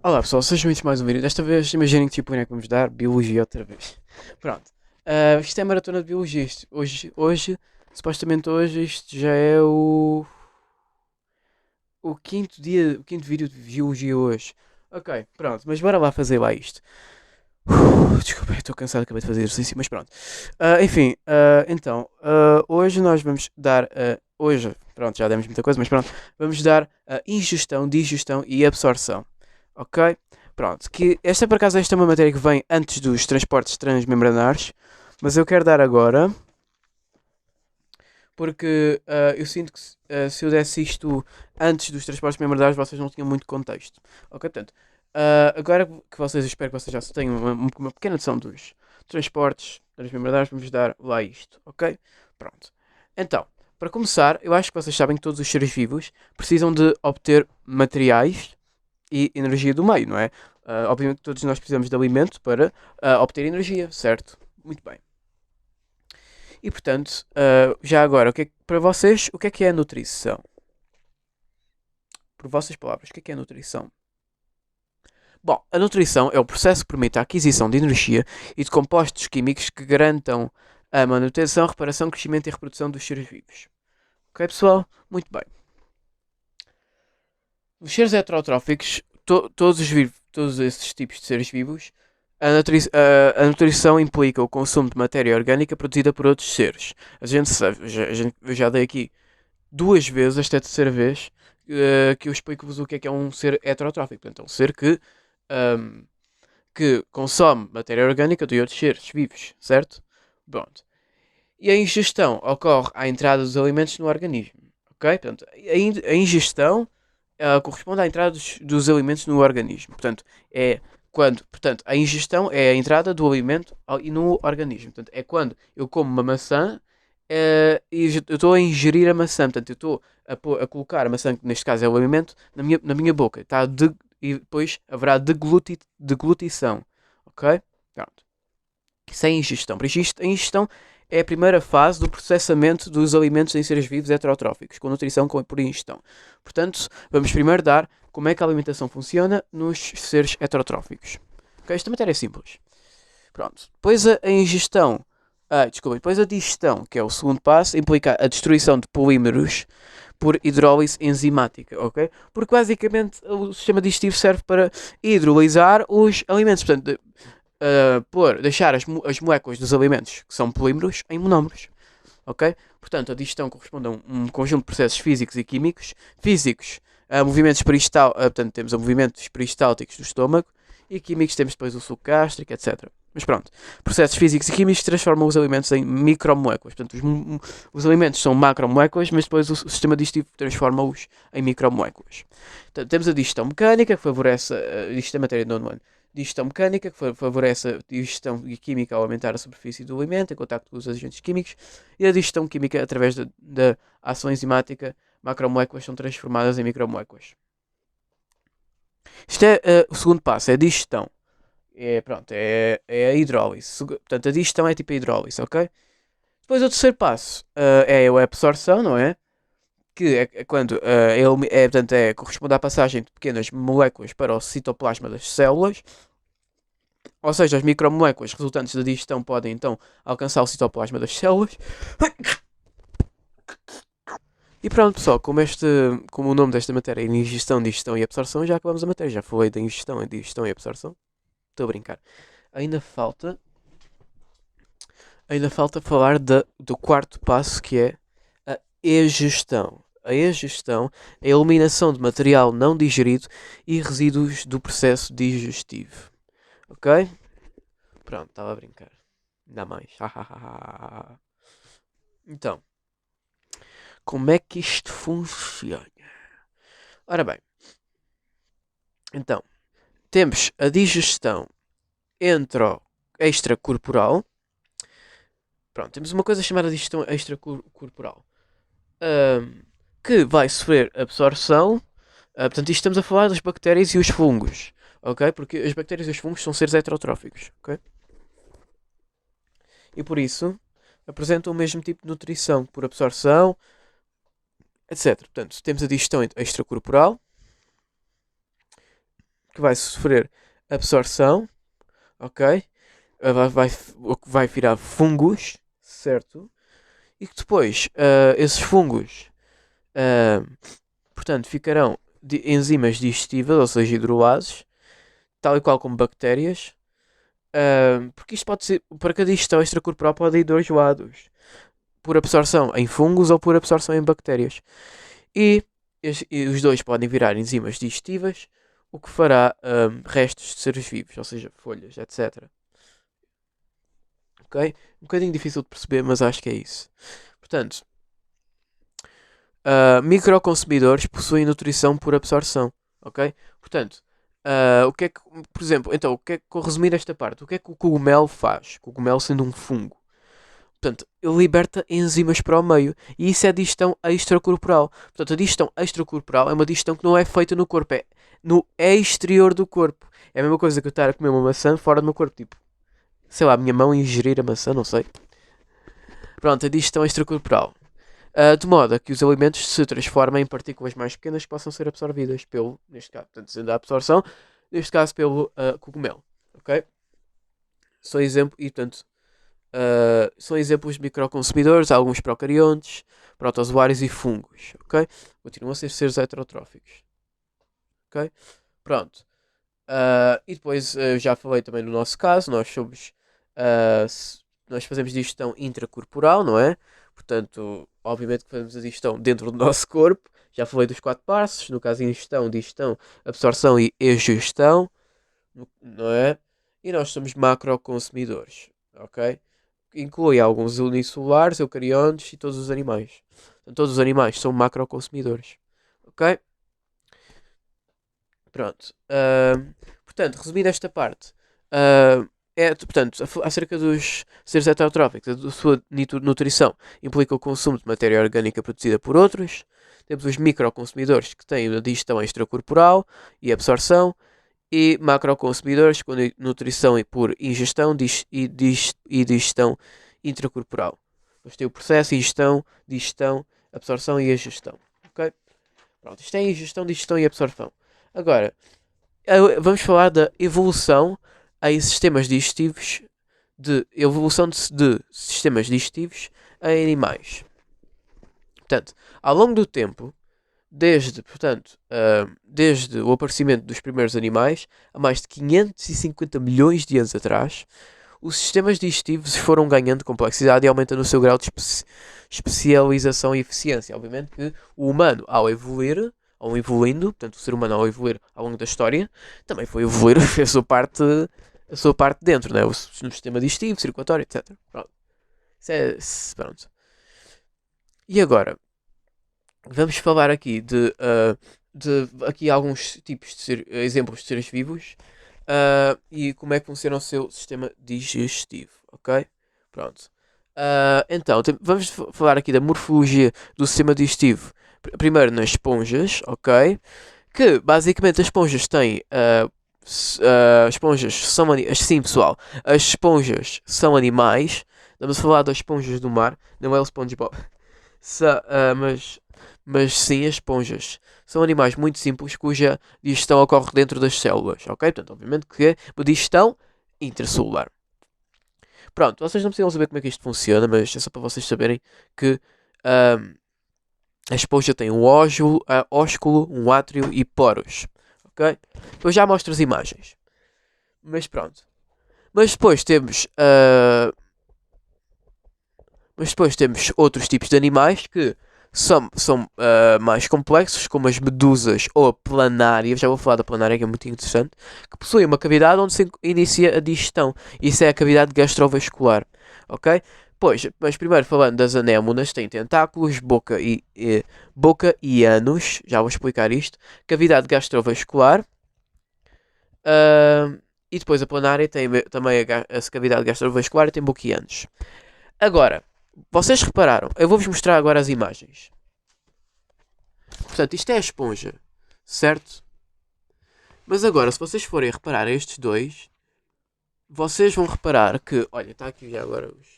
Olá pessoal, sejam bem-vindos a mais um vídeo. Desta vez imaginem que tipo é que vamos dar Biologia outra vez. Pronto. Isto é a maratona de Biologia. Supostamente hoje, isto já é o quinto dia, o quinto vídeo de Biologia hoje. Ok, pronto, mas bora lá fazer lá isto. Desculpa, estou cansado, acabei de fazer exercício, mas pronto. Hoje nós vamos dar, hoje, pronto, já demos muita coisa, mas pronto, vamos dar a ingestão, digestão e absorção. Ok? Pronto, que esta por acaso esta é uma matéria que vem antes dos transportes transmembranares, mas eu quero dar agora, porque eu sinto que se eu desse isto antes dos transportes membranares, vocês não tinham muito contexto. Ok, portanto, agora que vocês, espero que vocês já tenham uma pequena noção dos transportes transmembranares, vamos dar lá isto, ok? Pronto. Então, para começar, eu acho que vocês sabem que todos os seres vivos precisam de obter materiais e energia do meio, não é? Obviamente todos nós precisamos de alimento para obter energia, certo? Muito bem. E portanto, já agora, para vocês, o que é a nutrição? Por vossas palavras, o que é a nutrição? Bom, a nutrição é o processo que permite a aquisição de energia e de compostos químicos que garantam a manutenção, reparação, crescimento e reprodução dos seres vivos. Ok, pessoal? Muito bem. Os seres heterotróficos, todos esses tipos de seres vivos, a nutrição implica o consumo de matéria orgânica produzida por outros seres. A gente sabe, eu já dei aqui duas vezes, esta é a terceira vez, que eu explico-vos o que é um ser heterotrófico. Portanto, é um ser ahm, que consome matéria orgânica de outros seres vivos, certo? Pronto. E a ingestão ocorre à entrada dos alimentos no organismo. Ok? Portanto, a ingestão corresponde à entrada dos alimentos no organismo. Portanto, a ingestão é a entrada do alimento no organismo. Portanto, é quando eu como uma maçã e eu estou a ingerir a maçã. Portanto, eu estou a colocar a maçã, que neste caso é o alimento, na minha boca. E depois haverá deglutição. Ok? Pronto. Isso é a ingestão. Por isso, a ingestão é a primeira fase do processamento dos alimentos em seres vivos heterotróficos, com nutrição por ingestão. Portanto, vamos primeiro dar como é que a alimentação funciona nos seres heterotróficos. Okay? Esta matéria é simples. Pronto. Depois a ingestão, depois a digestão, que é o segundo passo, implica a destruição de polímeros por hidrólise enzimática, ok? Porque basicamente o sistema digestivo serve para hidrolisar os alimentos. Portanto, deixar as moléculas dos alimentos, que são polímeros, em monómeros. Ok? Portanto, a digestão corresponde a um conjunto de processos físicos e químicos. Físicos, movimentos portanto, temos a movimentos peristálticos do estômago. E químicos, temos depois o suco gástrico, etc. Mas pronto, processos físicos e químicos transformam os alimentos em micromoléculas. Portanto, os alimentos são macromoléculas, mas depois o sistema digestivo transforma-os em micromoléculas. Portanto, temos a digestão mecânica, que favorece isto é matéria de nono ano. Digestão mecânica, que favorece a digestão química ao aumentar a superfície do alimento em contato com os agentes químicos, e a digestão química, através da ação enzimática, macromoléculas são transformadas em micromoléculas. Isto é o segundo passo, é a digestão. É a hidrólise. Portanto, a digestão é tipo a hidrólise, ok? Depois o terceiro passo é a absorção, não é? Que é quando corresponde à passagem de pequenas moléculas para o citoplasma das células. Ou seja, as micromoléculas resultantes da digestão podem então alcançar o citoplasma das células. E pronto, pessoal, como o nome desta matéria é ingestão, digestão e absorção, já acabamos a matéria. Já falei da ingestão, digestão e absorção. Estou a brincar. Ainda falta, ainda falta falar do quarto passo, que é a egestão. A egestão é a eliminação de material não digerido e resíduos do processo digestivo. Ok? Pronto, estava a brincar. Ainda mais. Então, como é que isto funciona? Ora bem, então, temos a digestão extracorporal. Pronto, temos uma coisa chamada digestão extracorporal. ahm, que vai sofrer absorção. Portanto, isto estamos a falar das bactérias e os fungos. Ok? Porque as bactérias e os fungos são seres heterotróficos. Ok? E por isso apresentam o mesmo tipo de nutrição por absorção, etc. Portanto, temos a digestão extracorporal, que vai sofrer absorção, ok? Vai virar fungos, certo? E que depois esses fungos, ah, portanto, ficarão de enzimas digestivas, ou seja, hidrolases, tal e qual como bactérias, porque isto pode ser, para cada digestão extracorporal pode ir dois lados, por absorção em fungos ou por absorção em bactérias. E, e os dois podem virar enzimas digestivas, o que fará restos de seres vivos, ou seja, folhas, etc. Ok? Um bocadinho difícil de perceber, mas acho que é isso. Portanto, microconsumidores possuem nutrição por absorção. Ok? Portanto, o que é que, por exemplo, então, o que é que, vou resumir esta parte, o que é que o cogumelo faz? O cogumelo sendo um fungo. Portanto, ele liberta enzimas para o meio. E isso é digestão extracorporal. Portanto, a digestão extracorporal é uma digestão que não é feita no corpo, é no exterior do corpo. É a mesma coisa que eu estar a comer uma maçã fora do meu corpo. Tipo, sei lá, a minha mão ingerir a maçã, não sei. Pronto, a digestão extracorporal. De modo a que os alimentos se transformem em partículas mais pequenas que possam ser absorvidas pelo, neste caso, portanto, sendo a absorção, neste caso pelo cogumelo. Ok? Só exemplo, e portanto, são exemplos de microconsumidores, alguns procariontes, protozoários e fungos. Ok? Continuam a ser seres heterotróficos. Ok? Pronto. E depois já falei também no nosso caso, nós somos. Nós fazemos digestão intracorporal, não é? Portanto, obviamente que fazemos a digestão dentro do nosso corpo. Já falei dos quatro passos, no caso ingestão, digestão, absorção e egestão, não é? E nós somos macroconsumidores, ok? Inclui alguns unicelulares, eucariontes e todos os animais. Portanto, todos os animais são macroconsumidores, ok? Pronto. Portanto, resumindo esta parte, portanto, acerca dos seres heterotróficos, a sua nutrição implica o consumo de matéria orgânica produzida por outros. Temos os microconsumidores que têm a digestão extracorporal e absorção, e macroconsumidores com nutrição por ingestão e digestão intracorporal. Depois tem o processo, ingestão, digestão, absorção e a gestão. Ok? Pronto, isto é ingestão, digestão e absorção. Agora, vamos falar da evolução em sistemas digestivos, de evolução de sistemas digestivos em animais. Portanto, ao longo do tempo, desde o aparecimento dos primeiros animais, há mais de 550 milhões de anos atrás, os sistemas digestivos foram ganhando complexidade e aumentando o seu grau de especialização e eficiência. Obviamente que o humano, ao evoluir, ao evoluindo, portanto o ser humano ao evoluir ao longo da história, também foi evoluir, fez a sua parte dentro, né? No sistema digestivo, circulatório, etc. Pronto. Pronto. E agora, vamos falar aqui de aqui alguns tipos de exemplos de seres vivos e como é que funciona o seu sistema digestivo, ok? Pronto. Então, vamos falar aqui da morfologia do sistema digestivo. Primeiro nas esponjas, ok? Que basicamente as esponjas têm. As esponjas são sim, pessoal. As esponjas são animais. Vamos falar das esponjas do mar, não é o SpongeBob. Mas sim, as esponjas são animais muito simples cuja digestão ocorre dentro das células, ok? Portanto, obviamente que é uma digestão intracelular. Pronto, vocês não precisam saber como é que isto funciona, mas é só para vocês saberem que a esponja tem um ósculo, um átrio e poros, ok? Eu já mostro as imagens. Mas pronto. Mas depois temos... mas depois temos outros tipos de animais que são mais complexos, como as medusas ou a planária. Já vou falar da planária, que é muito interessante. Que possuem uma cavidade onde se inicia a digestão. Isso é a cavidade gastrovascular. Ok? Pois, mas primeiro falando das anémonas, têm tentáculos, boca e ânus. Já vou explicar isto. Cavidade gastrovascular. E depois a planária tem também a cavidade gastrovascular e tem boca e ânus. Agora, vocês repararam, eu vou-vos mostrar agora as imagens. Portanto, isto é a esponja, certo? Mas agora, se vocês forem reparar estes dois, vocês vão reparar que, olha, está aqui já agora os...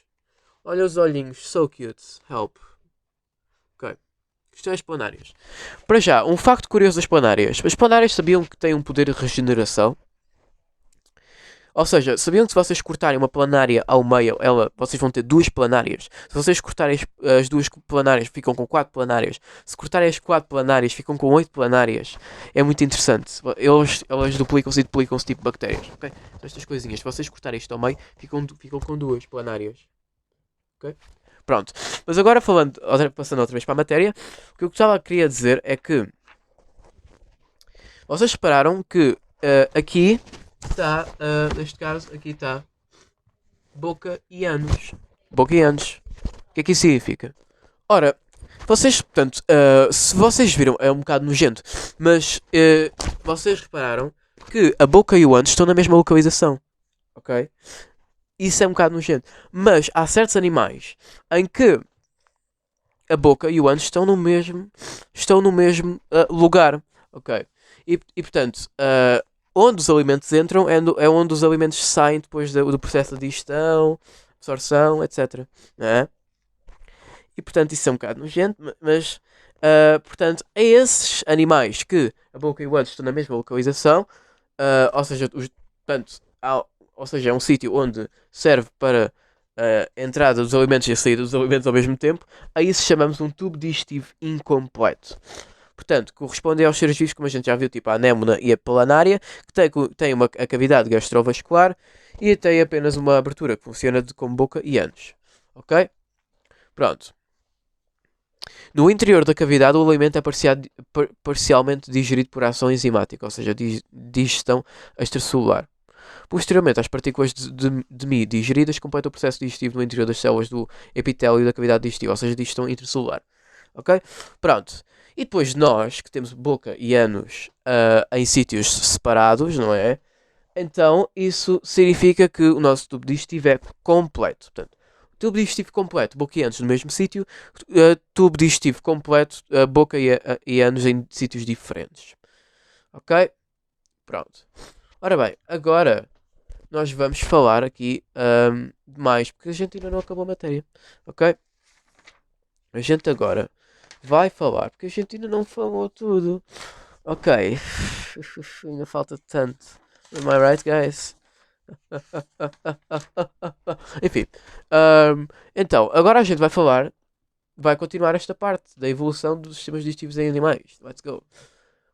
Olha os olhinhos, so cute, help. Ok. Questões das planárias. Para já, um facto curioso das planárias. As planárias sabiam que têm um poder de regeneração. Ou seja, sabiam que se vocês cortarem uma planária ao meio, vocês vão ter duas planárias. Se vocês cortarem as duas planárias, ficam com 4 planárias. Se cortarem as 4 planárias, ficam com 8 planárias. É muito interessante. Elas duplicam-se e duplicam-se tipo bactérias. Okay? Então, estas coisinhas, se vocês cortarem isto ao meio, ficam com duas planárias. Okay? Pronto. Mas agora passando outra vez para a matéria, o que eu queria dizer é que vocês repararam que aqui está, neste caso, aqui está boca e anos. Boca e anos. O que é que isso significa? Ora, vocês, portanto, se vocês viram, é um bocado nojento, mas vocês repararam que a boca e o ânus estão na mesma localização. Ok? Isso é um bocado nojento. Mas há certos animais em que a boca e o ânus estão no mesmo lugar. Ok? E portanto, onde os alimentos entram é onde os alimentos saem depois do processo de digestão, absorção, etc. Não é? E portanto isso é um bocado nojento, mas portanto a esses animais que a boca e o ânus estão na mesma localização, ou seja, é um sítio onde serve para a entrada dos alimentos e a saída dos alimentos ao mesmo tempo, a isso chamamos um tubo digestivo incompleto. Portanto, correspondem aos seres vivos, como a gente já viu, tipo a anémona e a planária, que tem a cavidade gastrovascular e tem apenas uma abertura que funciona como boca e ânus. Ok? Pronto. No interior da cavidade, o alimento é parcialmente digerido por ação enzimática, ou seja, digestão extracelular. Posteriormente, as partículas de Mi digeridas completam o processo digestivo no interior das células do epitélio da cavidade digestiva, ou seja, digestão intracelular. Ok? Pronto. E depois nós, que temos boca e ânus em sítios separados, não é? Então, isso significa que o nosso tubo digestivo é completo. Portanto, tubo digestivo completo, boca e ânus no mesmo sítio. Tubo digestivo completo, boca e ânus em sítios diferentes. Ok? Pronto. Ora bem, agora nós vamos falar aqui de mais, porque a gente ainda não acabou a matéria. Ok? A gente agora vai falar, porque a gente ainda não falou tudo. Ok. Ainda falta tanto. Am I right, guys? Enfim. Então, agora a gente vai continuar esta parte da evolução dos sistemas digestivos em animais. Let's go.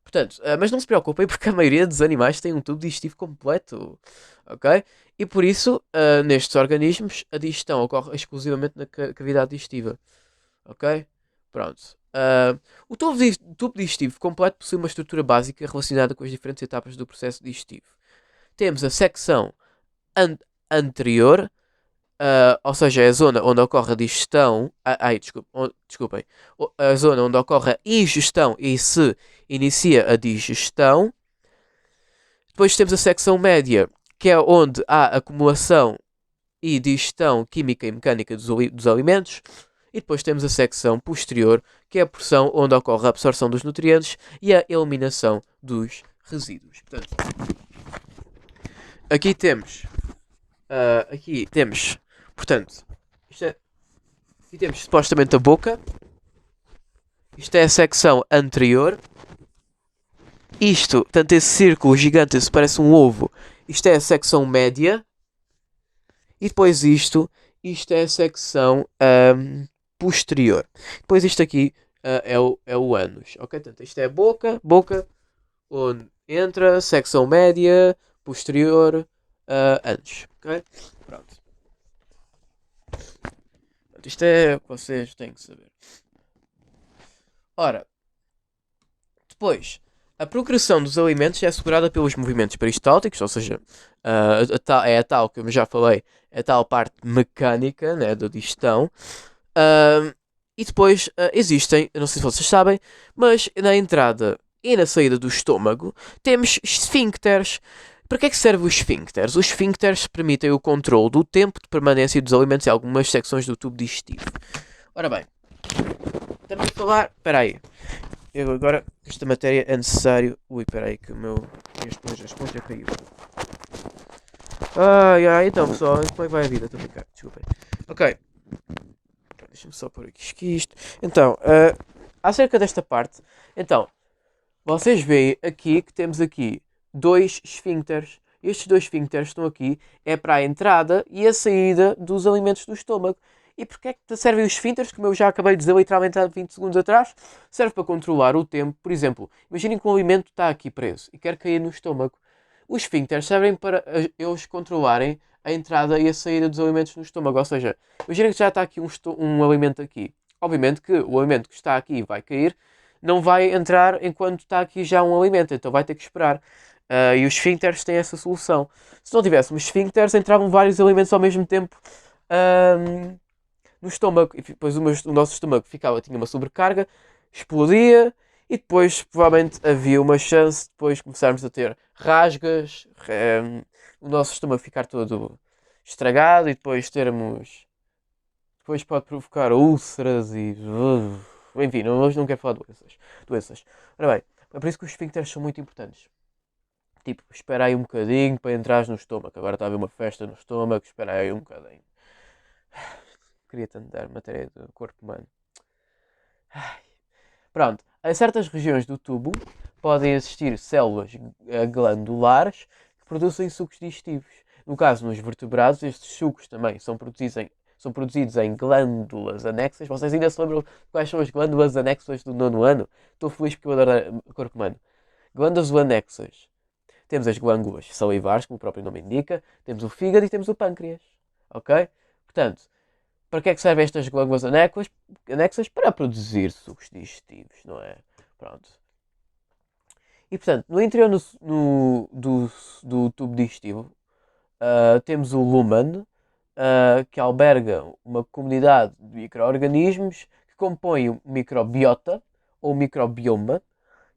Portanto, mas não se preocupem porque a maioria dos animais tem um tubo digestivo completo. Ok? E por isso, nestes organismos, a digestão ocorre exclusivamente na cavidade digestiva. Ok? Pronto. O tubo digestivo completo possui uma estrutura básica relacionada com as diferentes etapas do processo digestivo. Temos a secção anterior, ou seja, é a zona onde ocorre a digestão. Desculpem. A zona onde ocorre a ingestão e se inicia a digestão. Depois temos a secção média, que é onde há acumulação e digestão química e mecânica dos alimentos. E depois temos a secção posterior, que é a porção onde ocorre a absorção dos nutrientes e a eliminação dos resíduos. Portanto, aqui temos, portanto, aqui temos supostamente a boca. Isto é a secção anterior. Isto, portanto, esse círculo gigante, se parece um ovo. Isto é a secção média. E depois isto é a secção posterior. Depois isto aqui é o ânus. Ok? Portanto, isto é a boca, onde entra, secção média, posterior, ânus. Ok? Pronto. Portanto, isto é o que vocês têm que saber. Ora, depois, a progressão dos alimentos é assegurada pelos movimentos peristálticos, ou seja, é a tal, como eu já falei, é a tal parte mecânica, né, da digestão. E depois existem, eu não sei se vocês sabem, mas na entrada e na saída do estômago temos esfíncteres. Para que é que servem os esfíncteres? Os esfíncteres permitem o controle do tempo de permanência dos alimentos em algumas secções do tubo digestivo. Ora bem, estamos a falar... Espera aí. Eu agora, esta matéria é necessário... Ui, espera aí que a esponja caiu. Então pessoal, como é que vai a vida? Estou a brincar, desculpem. Ok. Deixa-me só pôr aqui isto. Então, acerca desta parte, então, vocês veem aqui que temos aqui dois esfíncteres. Estes dois esfíncteres estão aqui, é para a entrada e a saída dos alimentos do estômago. E porquê é que servem os esfíncteres, como eu já acabei de dizer literalmente há 20 segundos atrás? Serve para controlar o tempo. Por exemplo, imaginem que um alimento está aqui preso e quer cair no estômago. Os esfíncteres servem para eles controlarem a entrada e a saída dos alimentos no estômago. Ou seja, imaginem que já está aqui um alimento aqui. Obviamente que o alimento que está aqui vai cair, não vai entrar enquanto está aqui já um alimento, então vai ter que esperar. E os esfíncteres têm essa solução. Se não tivéssemos esfíncteres, entravam vários alimentos ao mesmo tempo no estômago. E depois o nosso estômago tinha uma sobrecarga, explodia e depois provavelmente havia uma chance de depois começarmos a ter rasgas, o nosso estômago ficar todo estragado e depois termos. Depois pode provocar úlceras e. Enfim, hoje não quero falar de doenças. Ora bem, é por isso que os esfíncteres são muito importantes. Tipo, espera aí um bocadinho para entrares no estômago. Agora está a haver uma festa no estômago, espera aí um bocadinho. Queria tanto dar matéria do corpo humano. Pronto, em certas regiões do tubo podem existir células glandulares que produzem sucos digestivos. No caso, nos vertebrados, estes sucos também são produzidos em glândulas anexas. Vocês ainda se lembram quais são as glândulas anexas do nono ano? Estou feliz porque eu adoro o corpo humano. Glândulas anexas. Temos as glândulas salivares, como o próprio nome indica. Temos o fígado e temos o pâncreas. Ok? Portanto, para que é que servem estas glândulas anexas? Para produzir sucos digestivos, não é? Pronto. E portanto, no interior do tubo digestivo, temos o lumen, que alberga uma comunidade de micro-organismos que compõem o microbiota ou microbioma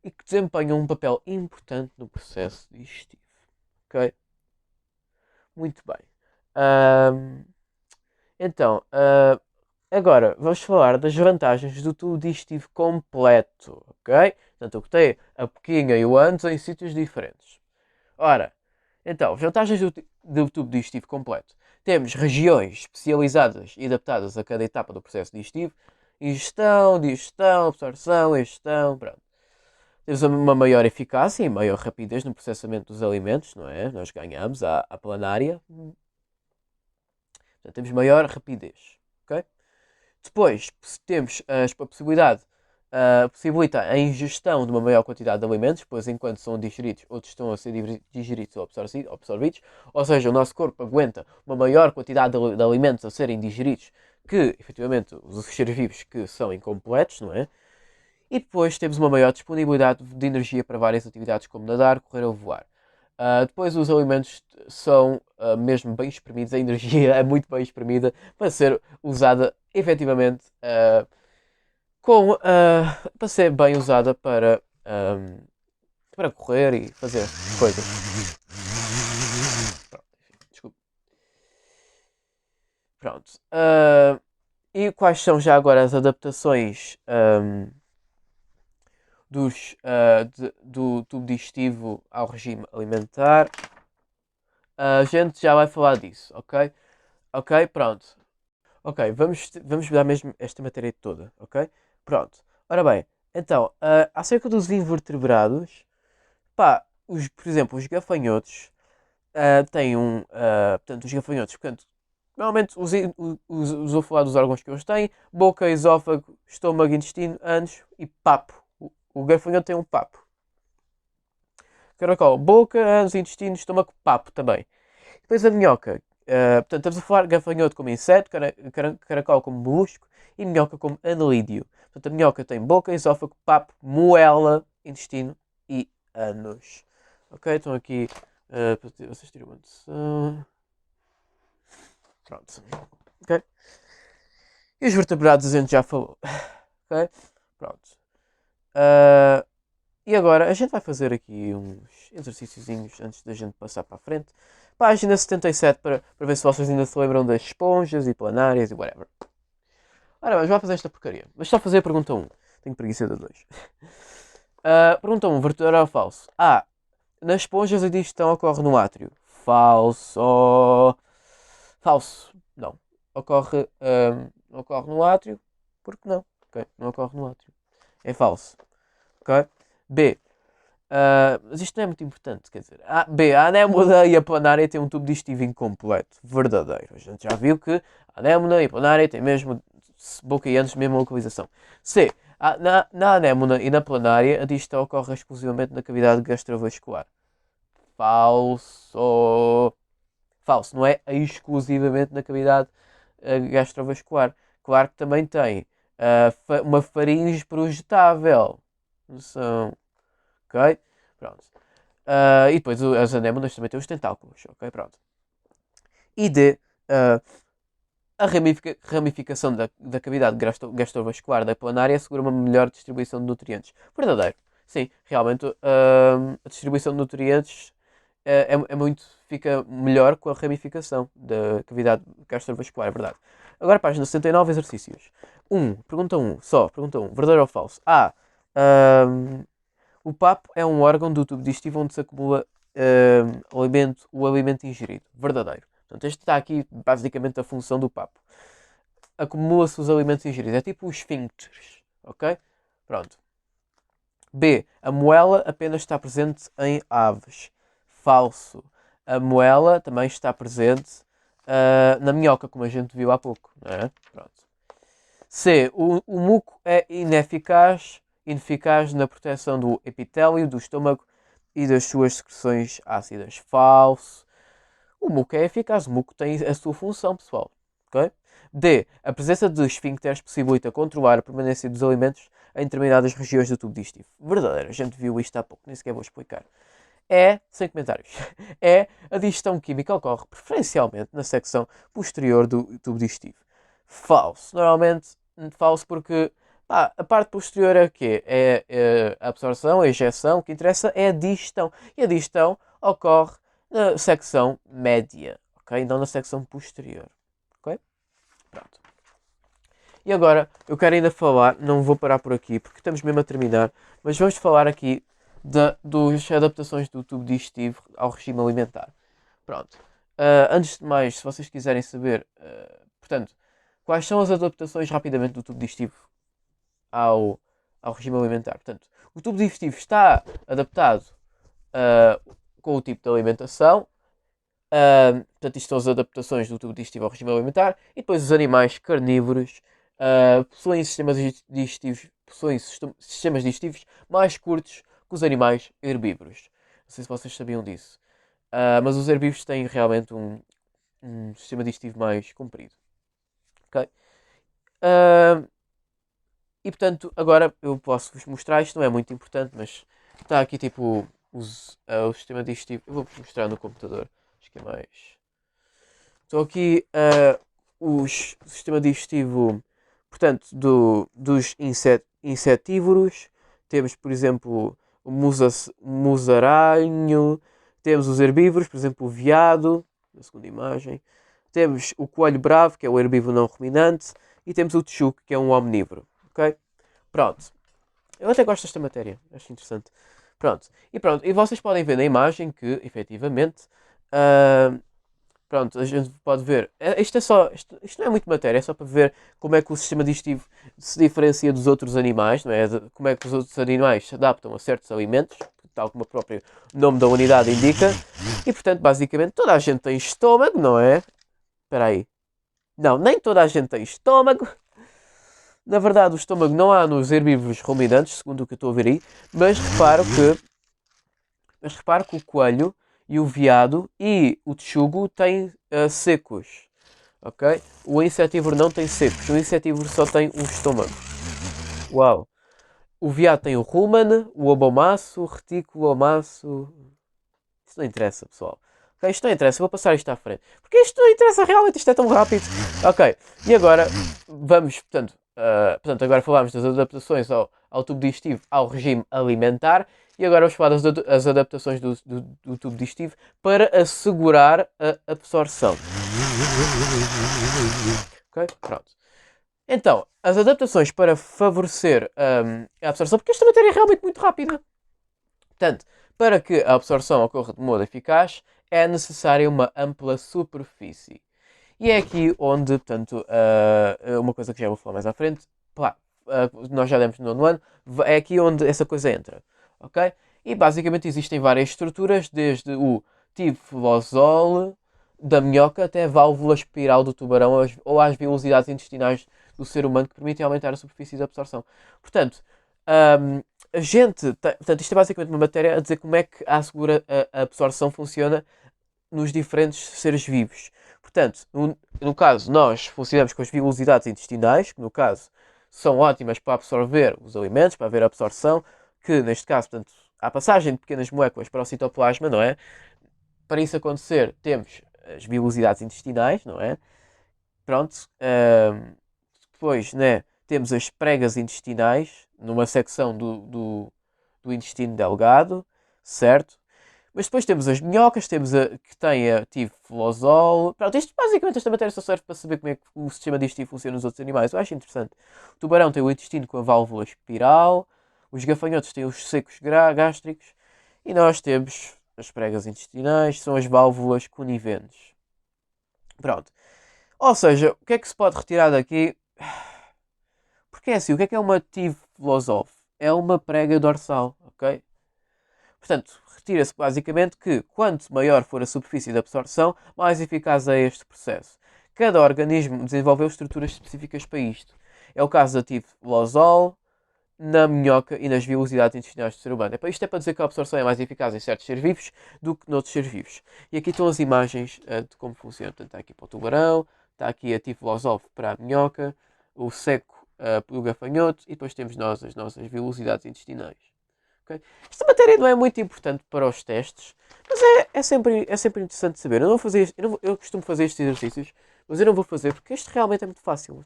e que desempenham um papel importante no processo digestivo. Ok? Muito bem. Então, agora vamos falar das vantagens do tubo digestivo completo, ok? Portanto, eu botei a pouquinho e o antes em sítios diferentes. Ora, então, vantagens do tubo digestivo completo. Temos regiões especializadas e adaptadas a cada etapa do processo digestivo. Ingestão, digestão, absorção, ingestão, pronto. Temos uma maior eficácia e maior rapidez no processamento dos alimentos, não é? Nós ganhamos a planária. Portanto, temos maior rapidez, ok? Depois temos a possibilidade, possibilita a ingestão de uma maior quantidade de alimentos, pois enquanto são digeridos, outros estão a ser digeridos ou absorvidos, ou seja, o nosso corpo aguenta uma maior quantidade de alimentos a serem digeridos que, efetivamente, os seres vivos que são incompletos, não é? E depois temos uma maior disponibilidade de energia para várias atividades como nadar, correr ou voar. Depois os alimentos são mesmo bem espremidos, a energia é muito bem espremida para ser usada efetivamente para ser bem usada para correr e fazer coisas. Pronto, desculpa. Pronto. E quais são já agora as adaptações do tubo digestivo ao regime alimentar? A gente já vai falar disso, ok? Ok, pronto. Ok, vamos dar mesmo esta matéria toda, ok? Pronto. Ora bem, então, acerca dos invertebrados, pá, por exemplo, os gafanhotos têm portanto, os gafanhotos, portanto, normalmente vou falar dos órgãos que eles têm: boca, esófago, estômago, intestino, ânus e papo. O gafanhoto tem um papo. Caracol, boca, ânus, intestino, estômago, papo também. Depois a minhoca. Portanto, estamos a falar de gafanhoto como inseto, caracol como molusco e minhoca como anelídeo. Portanto, a minhoca tem boca, esófago, papo, moela, intestino e ânus. Ok, estão aqui para vocês terem uma noção. Pronto. Ok. E os vertebrados a gente já falou. Ok, pronto. E agora a gente vai fazer aqui uns exercíciozinhos antes da gente passar para a frente. Página 77 para ver se vocês ainda se lembram das esponjas e planárias e whatever. Ora, vamos lá fazer esta porcaria. Mas só fazer a pergunta 1. Tenho preguiça de 2. Pergunta 1. Verdadeiro ou falso? A. Nas esponjas a digestão ocorre no átrio. Falso. Falso. Não. Ocorre no átrio. Porque não? Ok, não ocorre no átrio. É falso. Ok? B. Mas isto não é muito importante, quer dizer. B. A anémona e a planária têm um tubo digestivo incompleto. Verdadeiro. A gente já viu que a anémona e a planária têm mesmo boca e antes mesma localização. C. Na anémona e na planária, a digestão ocorre exclusivamente na cavidade gastrovascular. Falso. Falso. Não é exclusivamente na cavidade gastrovascular. Claro que também tem uma faringe projetável. Noção. Ok? Pronto. E depois as anémonas também têm os tentáculos. Ok? Pronto. E D. A ramificação da cavidade gastrovascular da planária assegura uma melhor distribuição de nutrientes. Verdadeiro. Sim, realmente a distribuição de nutrientes fica melhor com a ramificação da cavidade gastrovascular, é verdade. Agora, página 69, exercícios. Pergunta 1, só, pergunta 1, verdadeiro ou falso? A. O papo é um órgão do tubo digestivo onde se acumula o alimento ingerido. Verdadeiro. Portanto, este está aqui basicamente a função do papo. Acumula-se os alimentos ingeridos. É tipo os esfíncteres. Ok? Pronto. B. A moela apenas está presente em aves. Falso. A moela também está presente na minhoca, como a gente viu há pouco. Não é? Pronto. C. O muco é ineficaz na proteção do epitélio, do estômago e das suas secreções ácidas. Falso. O muco é eficaz, o muco tem a sua função, pessoal. Okay? D. A presença de esfíncteres possibilita controlar a permanência dos alimentos em determinadas regiões do tubo digestivo. Verdadeiro, a gente viu isto há pouco, nem sequer vou explicar. Sem comentários, a digestão química ocorre preferencialmente na secção posterior do tubo digestivo. Falso. Normalmente, falso porque a parte posterior é o quê? É a absorção, a ejeção. O que interessa é a digestão. E a digestão ocorre na secção média, ok? Não na secção posterior, ok? Pronto. E agora, eu quero ainda falar, não vou parar por aqui, porque estamos mesmo a terminar, mas vamos falar aqui das adaptações do tubo digestivo ao regime alimentar. Pronto. Antes de mais, se vocês quiserem saber, portanto, quais são as adaptações rapidamente do tubo digestivo ao regime alimentar? Portanto, o tubo digestivo está adaptado com o tipo de alimentação. Portanto, isto são as adaptações do tubo digestivo ao regime alimentar. E depois os animais carnívoros possuem sistemas digestivos mais curtos que os animais herbívoros. Não sei se vocês sabiam disso. Mas os herbívoros têm realmente um sistema digestivo mais comprido. Ok? E portanto, agora eu posso vos mostrar. Isto não é muito importante, mas está aqui tipo o sistema digestivo. Eu vou-vos mostrar no computador. Acho que é mais. Estou aqui o sistema digestivo, portanto, dos insetívoros. Temos, por exemplo, o musaraño. Temos os herbívoros, por exemplo, o veado, na segunda imagem. Temos o coelho bravo, que é o herbívoro não ruminante. E temos o texugo, que é um omnívoro. Ok? Pronto. Eu até gosto desta matéria. Acho interessante. Pronto. E vocês podem ver na imagem que, efetivamente, pronto, a gente pode ver. Isto não é muito matéria, é só para ver como é que o sistema digestivo se diferencia dos outros animais, não é? Como é que os outros animais se adaptam a certos alimentos, tal como o próprio nome da unidade indica. E portanto, basicamente, toda a gente tem estômago, não é? Espera aí. Não, nem toda a gente tem estômago. Na verdade, o estômago não há nos herbívoros ruminantes, segundo o que eu estou a ver aí, mas reparo que o coelho e o veado e o texugo têm secos, ok? O insetívoro não tem secos, o insetívoro só tem um estômago. Uau! O veado tem o rumen, o obomaço, o retículo, o omaço. Isso não interessa, pessoal. Ok, isto não interessa, vou passar isto à frente. Porque isto não interessa realmente, isto é tão rápido. Ok, e agora vamos, portanto agora falámos das adaptações ao tubo digestivo, ao regime alimentar. E agora vamos falar das adaptações do tubo digestivo para assegurar a absorção. Ok, pronto. Então, as adaptações para favorecer a absorção, porque esta matéria é realmente muito rápida. Portanto, para que a absorção ocorra de modo eficaz, é necessária uma ampla superfície. E é aqui onde, portanto, uma coisa que já vou falar mais à frente, nós já demos no nono ano, é aqui onde essa coisa entra, ok? E basicamente existem várias estruturas, desde o tiflosol da minhoca até a válvula espiral do tubarão ou às velocidades intestinais do ser humano que permitem aumentar a superfície de absorção. Portanto, hum, portanto, isto é basicamente uma matéria a dizer como é que a absorção funciona nos diferentes seres vivos. Portanto, no caso, nós funcionamos com as vilosidades intestinais, que no caso são ótimas para absorver os alimentos, para haver absorção, que neste caso, portanto, há passagem de pequenas moléculas para o citoplasma, não é? Para isso acontecer, temos as vilosidades intestinais, não é? Pronto. Depois, né, temos as pregas intestinais, numa secção do intestino delgado, certo? Mas depois temos as minhocas, temos a que tem a tiflosol. Pronto, isto basicamente esta matéria só serve para saber como é que o sistema digestivo funciona nos outros animais. Eu acho interessante. O tubarão tem o intestino com a válvula espiral, os gafanhotos têm os secos gástricos e nós temos as pregas intestinais, são as válvulas coniventes. Pronto. Ou seja, o que é que se pode retirar daqui? Porque é assim, o que é uma tiflosol? É uma prega dorsal, ok? Portanto, retira-se basicamente que quanto maior for a superfície de absorção, mais eficaz é este processo. Cada organismo desenvolveu estruturas específicas para isto. É o caso da tiflosol, na minhoca e nas vilosidades intestinais do ser humano. Isto é para dizer que a absorção é mais eficaz em certos seres vivos do que noutros seres vivos. E aqui estão as imagens de como funciona. Portanto, está aqui para o tubarão, está aqui a tiflosol para a minhoca, o seco para o gafanhoto e depois temos nós as nossas vilosidades intestinais. Okay? Esta matéria não é muito importante para os testes, mas é sempre interessante saber. Eu, não vou fazer, eu costumo fazer estes exercícios, mas eu não vou fazer porque este realmente é muito fácil.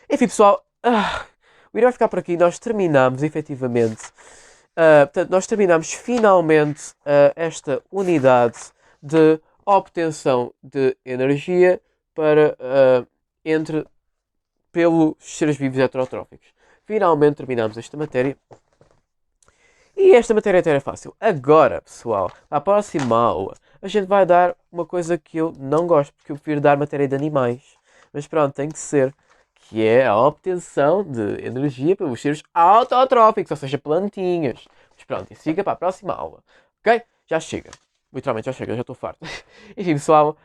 Enfim, pessoal, o vídeo vai ficar por aqui. Nós terminamos, efetivamente. Portanto, nós terminamos finalmente esta unidade de obtenção de energia para, pelos seres vivos heterotróficos. Finalmente terminamos esta matéria. E esta matéria até é fácil. Agora, pessoal, à próxima aula, a gente vai dar uma coisa que eu não gosto, porque eu prefiro dar matéria de animais. Mas pronto, tem que ser. Que é a obtenção de energia pelos seres autotróficos, ou seja, plantinhas. Mas pronto, e siga para a próxima aula. Ok? Já chega. Literalmente já chega, já estou farto. Enfim, pessoal.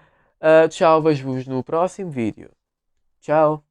Tchau, vejo-vos no próximo vídeo. Tchau.